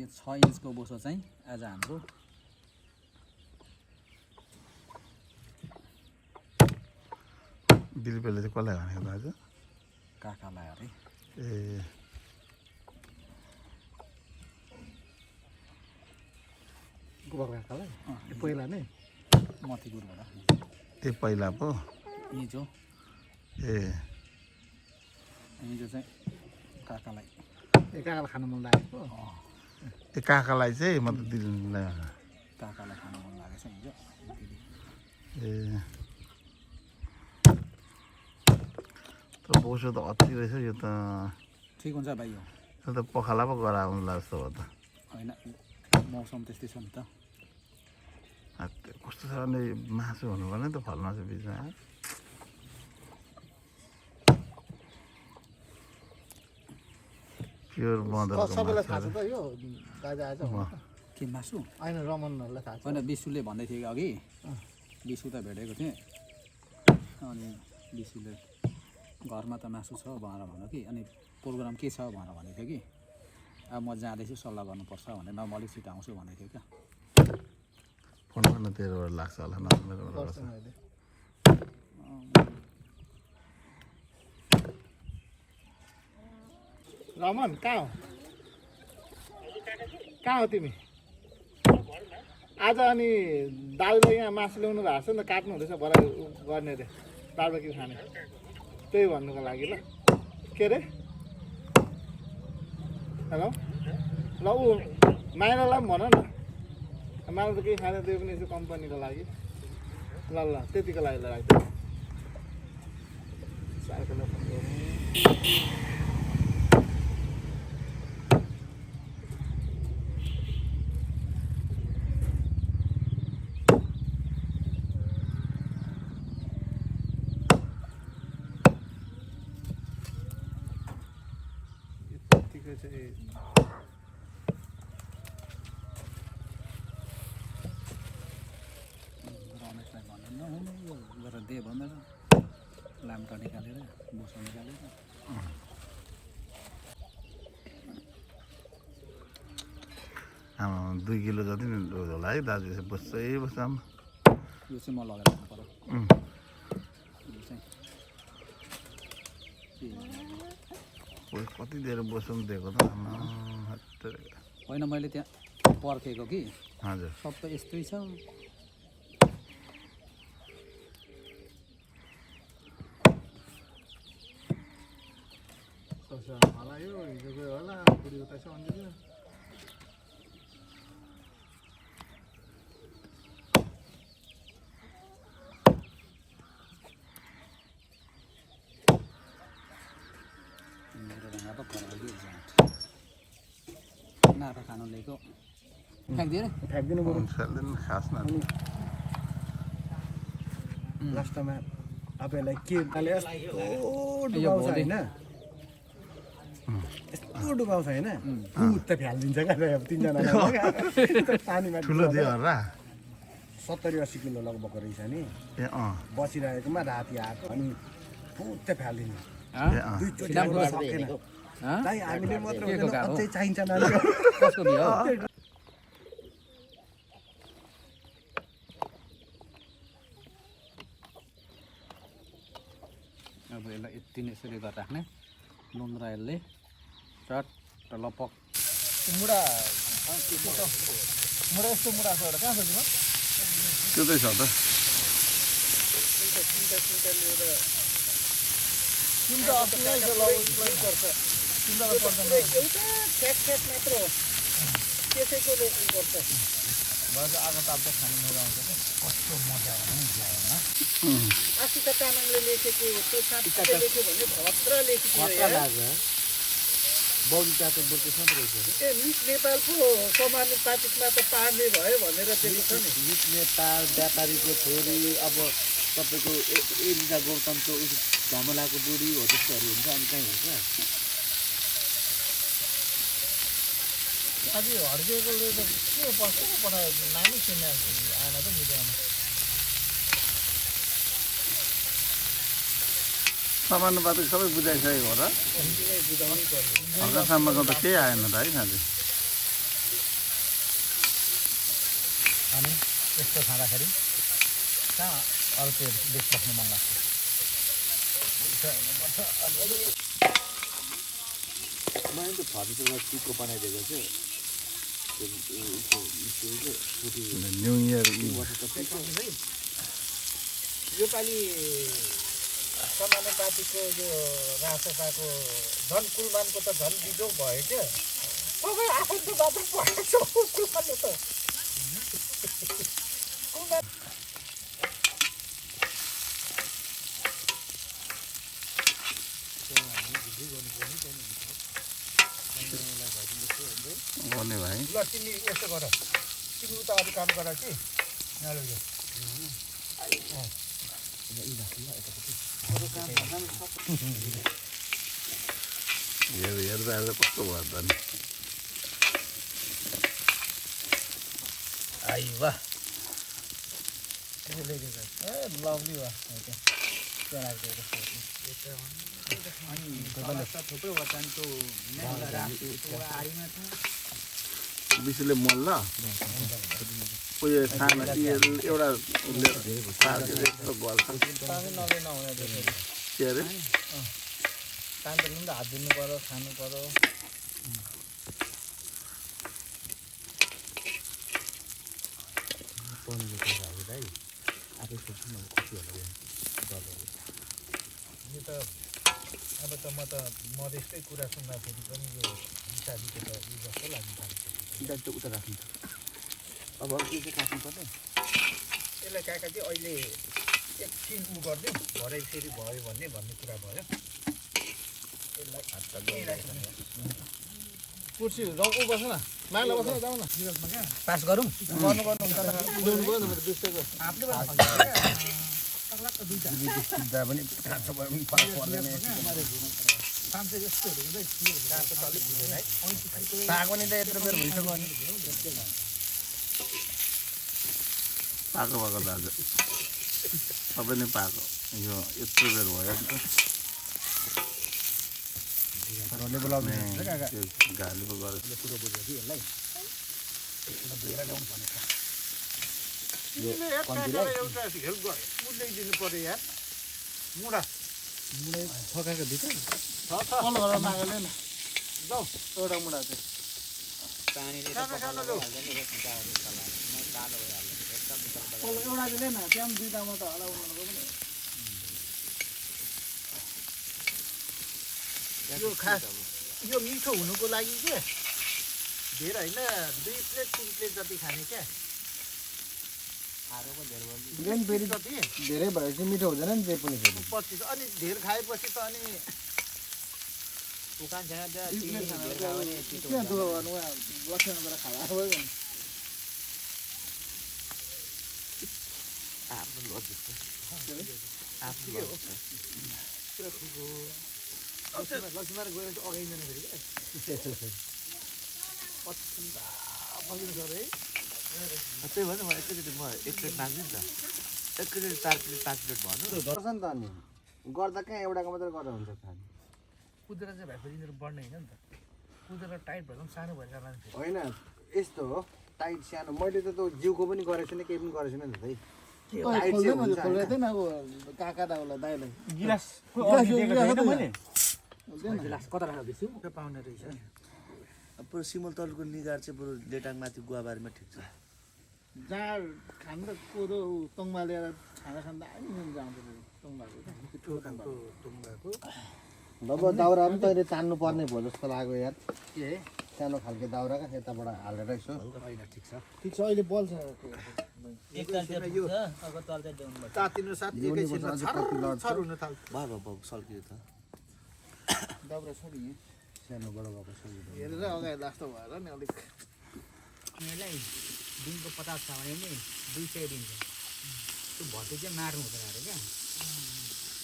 यो 6 इन्चको बोसो चाहिँ आज हाम्रो दिलपेले चाहिँ कसलाई भनेको आज काकालाई अरे ए गोबर काकालाई पहिला नै मतिपुरबाट त्यो पहिला पो हिजो ए चाहिँ काकालाई काकालाई खानु मन लागेको त्यो काकालाई चाहिँ म त दिदीलाई काकालाई खानु मन लागेछ हिजो ए तर बोसो त अति रहेछ यो त ठिक हुन्छ भाइ यो त पखाला पो गराउनु लाग्छ हो त होइन मौसम त्यस्तै छ नि त कस्तो छ भने मासु हुनु पर्ने त फल मासु बिचमा प्योर बन्दरको सबैलाई थाहा छ त यो दाजु आज के मासु होइन रमनहरूलाई थाहा छ होइन विशुले भन्दै थियो कि अघि विशु त भेटेको थिएँ अनि विशुले घरमा त मासु छ भनेर भन्यो कि अनि प्रोग्राम के छ भनेर भनेको थियो कि अब म जाँदैछु सल्लाह गर्नुपर्छ भनेर म अलिक छिटो आउँछु भनेको थियो क्या फोन गर्न 13 लाग्छ होला गर्छ न मैले रमन कहाँ हो तिमी आज अनि दाजुले यहाँ मासु ल्याउनु भएको छ नि त काट्नु हुँदैछ भरे गर्ने अरे बार्बेक्यू खाने त्यही भन्नुको लागि ल के अरे हेलो ल ऊ माइनालाई पनि भन न माइना त केही खाने त्यो पनि यसो कम्पनीको लागि ल ल त्यतिको लागि ल राख्दै सार्कोलाई फोन गरौँ रमेशलाई भन्नु नहुने यो गरेर दे भनेर लाम्टा निकालेर बोसो निकालेर आमा 2 किलो जति नै होला है दाजु चाहिँ बस्छै बस्छ यो चाहिँ म लगेर जानु पर्यो यो चाहिँ कति धेरै बस्नु दिएको त आमा होइन मैले त्यहाँ पर्खेको कि हजुर सबै यस्तै छ होला यो हिजो गयो होला बुढी उता छ अन्जिल नाफा खानु ल्याएको फ्याँक्दियो नि फ्याँक्दिनु बरु खास न लास्टमा तपाईँलाई के डुबाउँछ होइन यस्तो डुबाउँछ होइन भुत त फ्यालिदिन्छ क्या अब 3 जना पानीमा ठुलो दियो होला 70-80 किलो लगभग रहेछ नि ए बसिरहेकोमा राति आएको अनि भुत त फ्यालिदिनु ए दुईचोटि सकेन दाइ हामीले मात्र हुँदैन अझै चाहिन्छ नानी कसको बिहे हो अब यसलाई यति नै यसरी गरेर राख्ने नुन र यसले चट्ट लपक मुढा यस्तो मुढा छ कहाँ छ तिम्रो त्यो चाहिँ छ त तिम्रो अस्ति नै छ लगभग पर्छ तिमीलाई पर्दैन एउटा फ्याट मात्र हो त्यसैकोले गर्छ भन्छ आगो ताप्दा खानु मजा आउँछ कस्तो मजा आउँछ अस्ति त तामाङले लेखेको त्यो साथीले लेख्यो भने भद्र लेखेको बौद्ध जातको बोल्छ मात्र रहेछ ए मिस नेपाल पो समानुपातिकमा त पार्ने भयो भनेर दिएको छ नि मिस नेपाल व्यापारीको छोरी अब तपाईँको एलिजा गौतमको झमलाको बुढी हो त्यस्तोहरू हुन्छ अनि कहीँ हुन्छ अझै हर्केकोले त के पठायो नामै सुने आएन त मिडियामा समानुपातिक सबै बुझाइसकेको हो र हल्कासम्मको त केही आएन त है साँच्चै अनि यस्तो खाँदाखेरि कहाँ अल्छे देश बस्नु मन लाग्छ मैले त फर्निचरको चिपको बनाइदिएको चाहिँ न्यु इयर योपालि सामान्य पार्टीको यो राष्ट्रताको झन् कुलमानको त झन् बिजोग भयो क्या सबै आफन्त मात्र पढेको कुलमानले त कुलमान गर्ने भाइ ल तिमी यस्तो गर तिमी उता अरू काम गर कि यहाँ लग्यो हेर्दा हेर्दा कस्तो भयो त नि आई वाह ए लभली वाह थुप्रै वचनको विशुले मल ल उयो सानो एउटा यस्तो गर्छ के अरे काम त पनि हात धुनु पऱ्यो खानु पऱ्यो यो त अब त म त मधेसकै कुरा सुन्दाखेरि पनि यो हिसाबीको त यो जस्तो लाग्नु थाल्छ उता राख्नु अब यो चाहिँ काट्नुपर्ने यसलाई काका चाहिँ अहिले एकछिन उ गरिदिउँ भरे फेरि भयो भन्ने कुरा भयो कुर्सी उ बस न माग्ला बस न जाउँ न पास गरौँ सिधा पनि काँचो भयो पनि फरक पर्दैन पाएको नि त यत्रो बेर भइसक्यो नि पाएको भएको दाजु सबै नै पाएको यो यत्रो बेर भयो नि त गाली पो गरेर एउटा हेल्प गर मुद्दै दिनु पर्यो यार मुडा थकाएको भित्र कल गरेर मागले न जाऊ एउटा मुडा चाहिँ एउटा दिले न त्यहाँ पनि दुईवटामा त होला उनीहरूको पनि यो खास यो मिठो हुनुको लागि के धेरै होइन 2 प्लेट 3 प्लेट जति खाने क्या फेरि धेरै भएपछि मिठो हुँदैन नि जे पनि फेरि पछि अनि धेर खाएपछि त अनि उकान छैन किन दुःख गर्नु लक्षण गरेर खाला भयो भने लक्ष्मीमा गएर अगाडि जानु फेरि क्या त्यही भएर म एकैचोटि म 1 प्लेट माग्छु नि त एकैचोटि 4 प्लेट 5 प्लेट भन्नु गर्छ नि त अनि गर्दा कहाँ एउटाको मात्रै गर्दा हुन्छ खानु कुदेर चाहिँ भएपछि यिनीहरू बढ्ने होइन नि त कुदेर टाइट भएर पनि सानो भएर मान्छे होइन यस्तो हो टाइट सानो मैले त त्यो जिउको पनि गरेको छैन केही पनि गरेको छैन नि त है टाइट चाहिँ हुन्छ होइन? अब काका दाउलाई दाइलाई गिलास गिलास कता राखेको बेच्छु पाउने रहेछ पुरो सिमल तलको निगार चाहिँ बरु लेटाङ माथि गुवाबारीमा ठिक छ जाँड खानु त कोदो तङ्बा लिएर खाना खाँदा आइन्छ जाँड तङ्बाको अब दाउरा पनि तैँले तान्नु पर्ने भयो जस्तो लाग्यो यार के सानो खालको दाउरा क्या यताबाट हालेर यसो ठिक छ ठिक छ अहिले बल्छ तातिनु साथ एकैछिनमा छर हुन थाल्छ भयो सल्कियो त दाउरा छ नि सानो बडो भएको सजिलो हेरेर अगाडि लास्तो भएर नि अलिक यिनीहरूलाई दिनको 50 छ भने नि 200 दिन्छ त्यो भर्ती चाहिँ मार्नु हुँदैन अरे क्या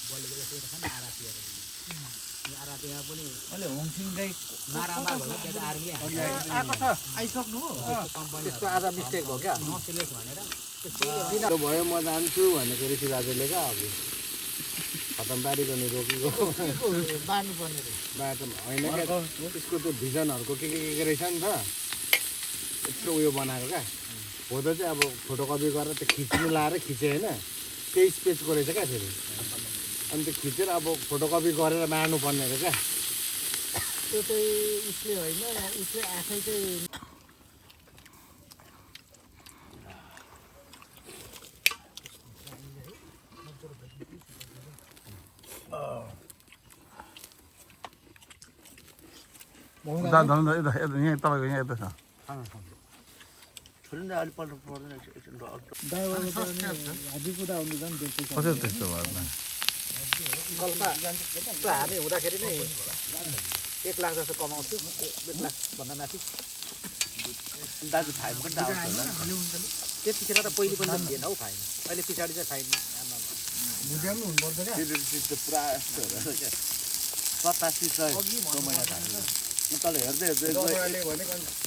बल्ल जस्तो खाने आरातिहरू आरातिमा पनि अहिले होङसिङकै मारामार भयो त्यो त आर्मी आएको छ आइसक्नु हो कम्पनी त्यस्तो आधा मिस्टेक हो क्या नसेलेक्ट भनेर त्यो भयो म जान्छु भनेको ऋषि दाजुले क्या अब खतमबारी गर्ने रोकेको बार्नु पर्ने रहेछ बाटो होइन क्या त्यसको त्यो भिजनहरूको के रहेछ नि त यत्रो उयो बनाएको क्या हो त चाहिँ अब फोटोकपी गरेर त्यो खिच्नु लाएर खिचेँ होइन 23 पेजको रहेछ क्या फेरि अनि त्यो खिचेर अब फोटोकपी गरेर मार्नु पर्ने रहेछ क्या त्यो चाहिँ उसले होइन उसले आफै चाहिँ यहाँ तपाईँको यहाँ यता छ छोडिँदा अलिक पल्ट पर्दैन ड्राइभरले त अनि हाजी कुदा हुनु झन् बेच्छु कसरी त्यस्तो भयो त गल्पा त्यो हामी हुँदाखेरि नै 1 लाख जस्तो कमाउँछु 1 लाख भन्दा माथि दाजु फाइन पनि त आउँछ होला त्यतिखेर त पहिले पनि त थिएन हौ फाइन अहिले पछाडि चाहिँ फाइन बुझाउनु हुनुपर्छ क्या त्यो पुरा यस्तो हो क्या 87 सय महिना थाल्यो तल हेर्दै हेर्दै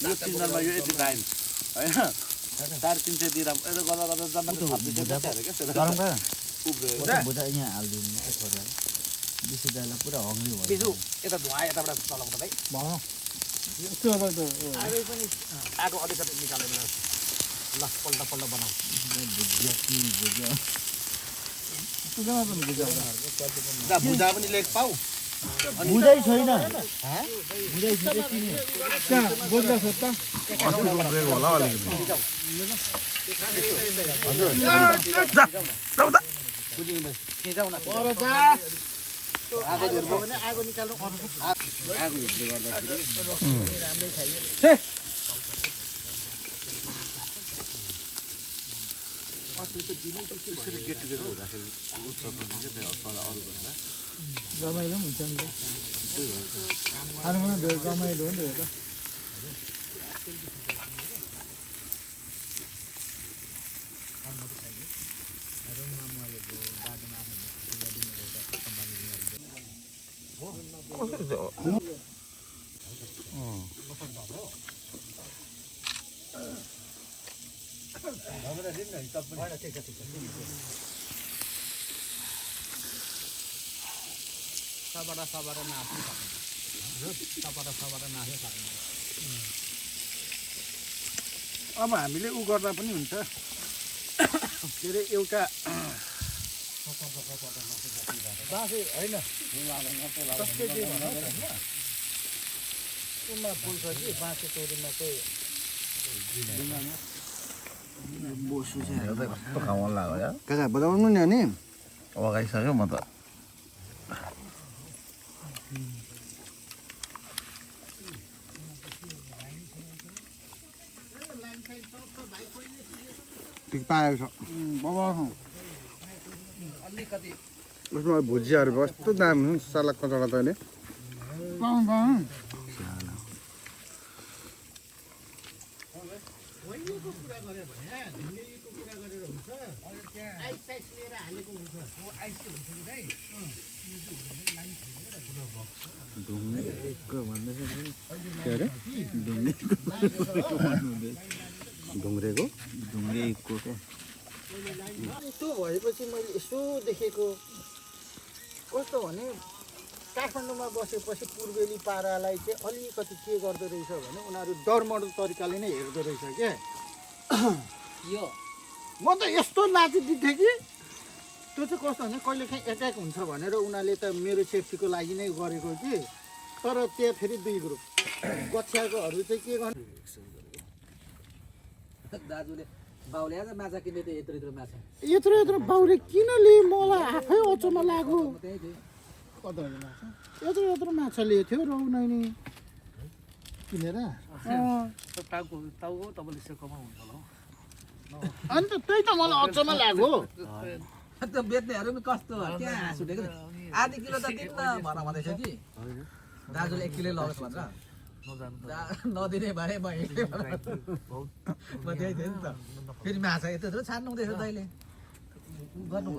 यो सिजनमा यो यति टाइम होइन 350 दिएर यता गर्दा गर्दा जम्मा 26 अरे क्या बिजु यता धुवा यताबाट चलाउँदा भाइ आगो पनि आगो अलिकति निकालेर ल पल्ट बनाऊ भुजा पनि लेख पाऊ बुझाइ छैन होला अलिकति आगो निकाल्नु आगो हिटले गर्दाखेरि राम्रै खाइयो गेट टुगेदर हुँदाखेरि उत्सव अरूभन्दा रमाइलो पनि हुन्छ नि त खानुमा धेरै रमाइलो हो नि त अब हामीले उ गर्दा पनि हुन्छ के अरे एउटा बाँसे होइन कुनमा फुल छ कि बाँसे तोरीमा चाहिँ कस्तो खाउँ लाग्यो यार काका बताउनु नि अनि लगाइसक्यो म त ठिक पाएको छ उसमा भुजियाहरू कस्तो दाम सलाद कचडा त अहिले ढुङ्ग्रेको क्या यस्तो भएपछि मैले यसो देखेको कस्तो भने काठमाडौँमा बसेपछि पूर्वेली पारालाई चाहिँ अलिकति के गर्दो रहेछ भने उनीहरू डरमडर तरिकाले नै हेर्दो रहेछ क्या यो म त यस्तो नाचिदिन्थेँ कि त्यो चाहिँ कस्तो भने कहिलेकाहीँ एट्याक हुन्छ भनेर उनीहरूले त मेरो सेफ्टीको लागि नै गरेको कि तर त्यहाँ फेरि 2 ग्रुप गछ्याएकोहरू चाहिँ के गर्नु दाजुले बाउले आज माछा किन्ने त यत्रो माछा यत्रो बाउले किन लिए मलाई आफै अचम्म लाग्यो यत्रो माछा लिएको थियो रौ नानी किनेर अन्त त्यही त मलाई अचम्म लाग्यो अन्त बेच्नेहरू पनि कस्तो त्यहाँ हाँस उठेको आधी किलो त किन्न भन्दैछ कि दाजुले 1 किलो लगोस् भनेर नदिने भए म त्यही थिएँ नि त फेरि माछा यत्रो छान्नु हुँदैछ तैँले गर्नु